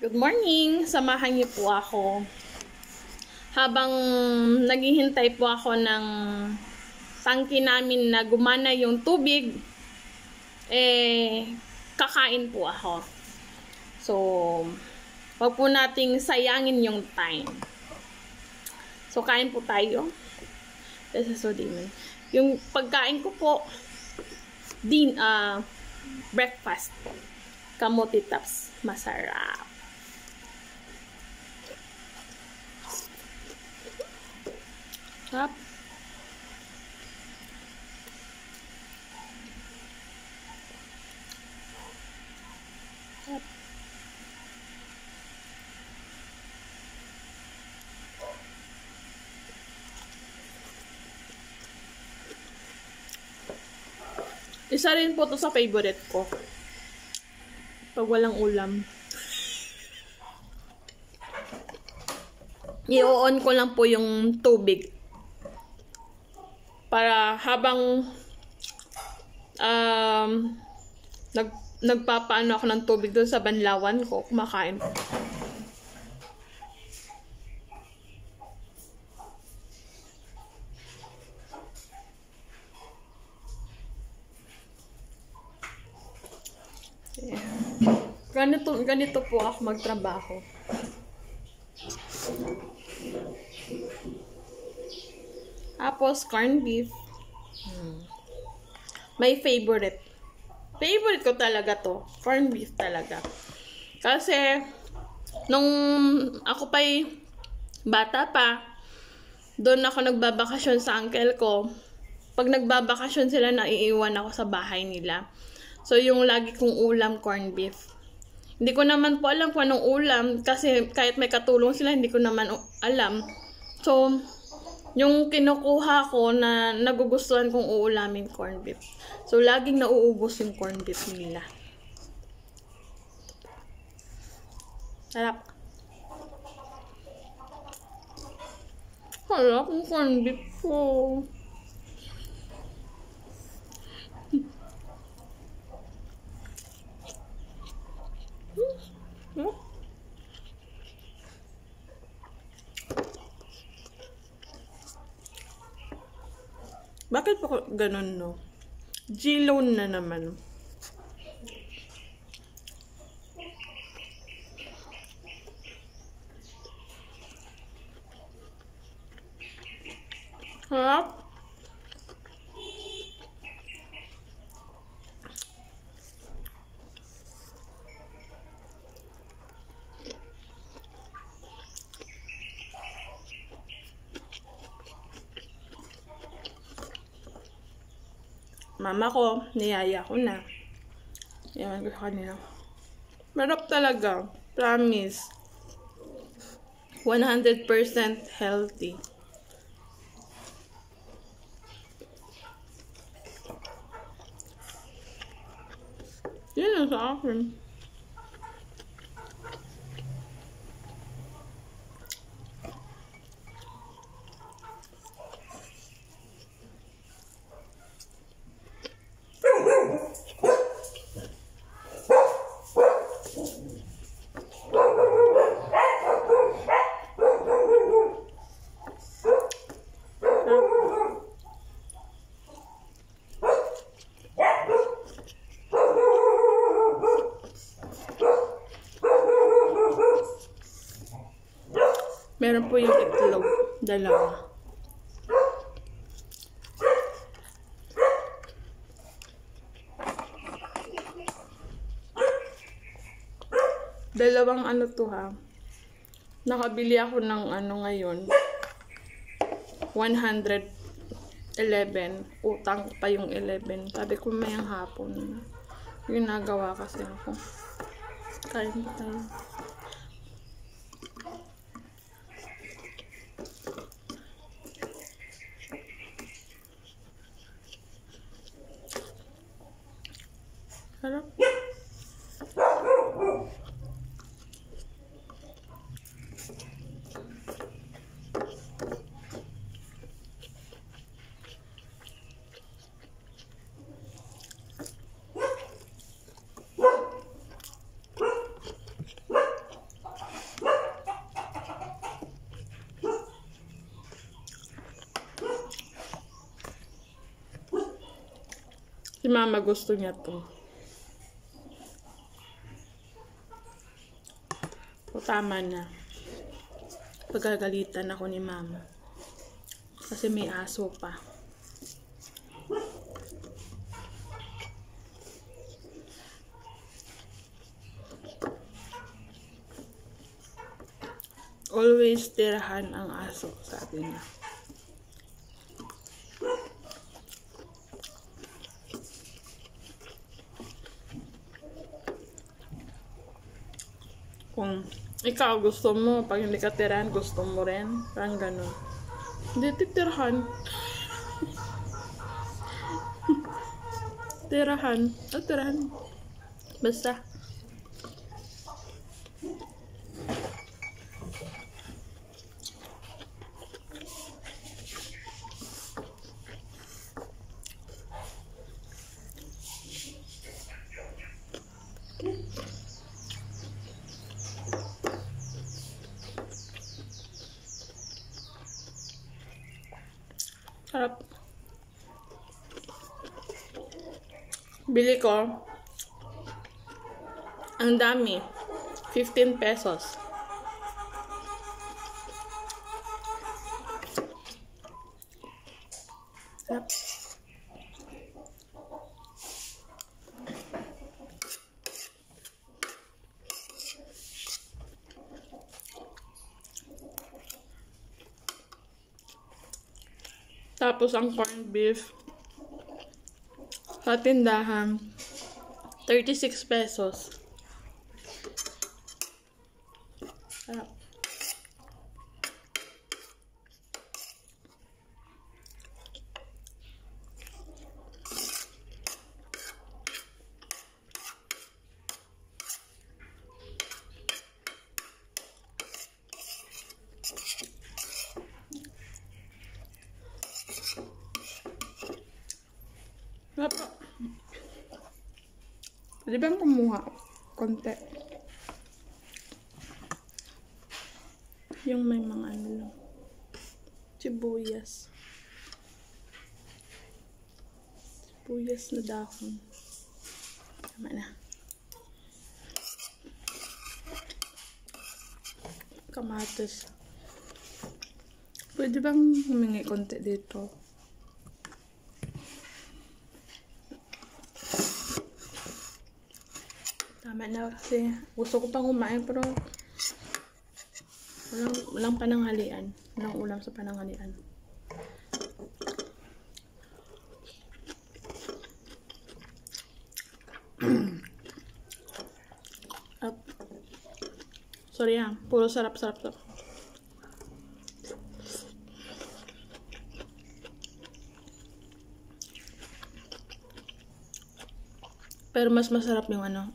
Good morning! Samahan niyo po ako. Habang naghihintay po ako ng tangke namin na gumana yung tubig, kakain po ako. So, wag po nating sayangin yung time. So, kain po tayo. Yung pagkain ko po, breakfast. Kamote tops. Masarap. Sarap. Sarap. Isa rin po to sa favorite ko. Pag walang ulam. I-on ko lang po yung tubig. Para habang nagpapaano ako ng tubig doon sa banlawan ko, kumakain. Ganito po ako magtrabaho. Tapos, corned beef. My favorite. Favorite ko talaga to. Corned beef talaga. Kasi, nung ako pa'y bata pa, doon ako nagbabakasyon sa uncle ko. Pag nagbabakasyon sila, naiiwan ako sa bahay nila. So, yung lagi kong ulam, corned beef. Hindi ko naman po alam kung anong ulam. Kasi kahit may katulong sila, hindi ko naman alam. So, yung kinukuha ko na nagugustuhan kong uulamin corned beef. So, laging nauubos yung corned beef nila. Sarap. Sarap yung corned beef ko. Bakit po ganun, no? G-loan na naman. Harap. Mama ko, niyaya ko na. Yan ko kanina. Marap talaga. Promise. 100% healthy. Yan ang sa akin. Meron po yung itlog. Dalawa. Dalawang ano to ha. Nakabili ako ng ano ngayon. 111. Utang pa yung 11. Sabi ko mayang hapon. Ginagawa kasi ako. Kain tayo. Harap. mama gusto niya to. So, tama na. Pagkagalitan ako ni mama. Kasi may aso pa. Always tirahan ang aso, sabi niya. Kung ikaw gusto mo, pag hindi ka tirahan, gusto mo rin. Parang ganun. Hindi titirahan. Tirahan. O, tirahan. Basta. Sarap. Bili ko. Ang dami. 15 pesos. Sarap. Tapos ang corned beef sa tindahan 36 pesos. Sarap. Pwede bang kumuha konti? Yung may mga ano lang. Sibuyas. Sibuyas na dahon. Tama na. Kamatis. Pwede bang humingi konti dito? Tama na kasi gusto ko pang kumain pero walang pananghalian. Walang ulam sa pananghalian. Sorry puro sarap-sarap to. Pero mas masarap yung ano,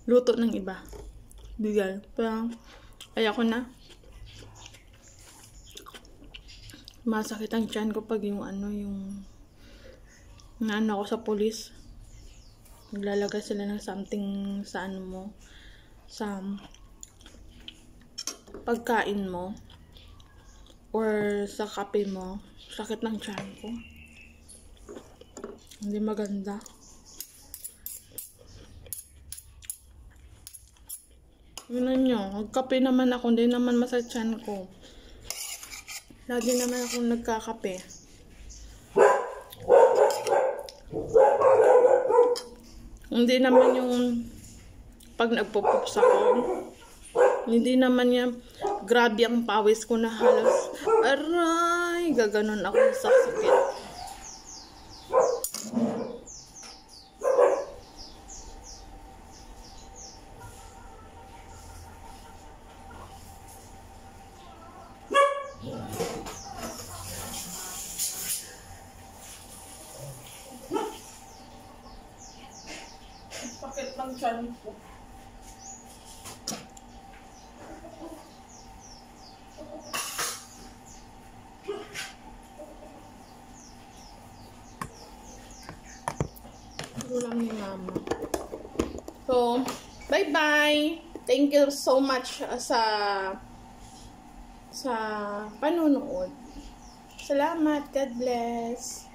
luto ng iba. Bigal. Pero ayoko na. Masakit ang tiyan ko pag yung ano, yung naano ako sa police. Naglalagay sila ng something sa ano mo, sa pagkain mo or sa kape mo. Sakit ng tiyan ko. Hindi maganda. Yun nyo, magkape naman ako, hindi naman masakit tiyan ko. Lagi naman akong nagkakape. Hindi naman yung pag nagpo-pops ako, hindi naman yan, grabe ang pawis ko na halos, aray, gaganon ako sa sakit. Sakit ng tiyan ko. Ulam ni mama. So, bye-bye! Thank you so much sa panunood. Salamat. God bless.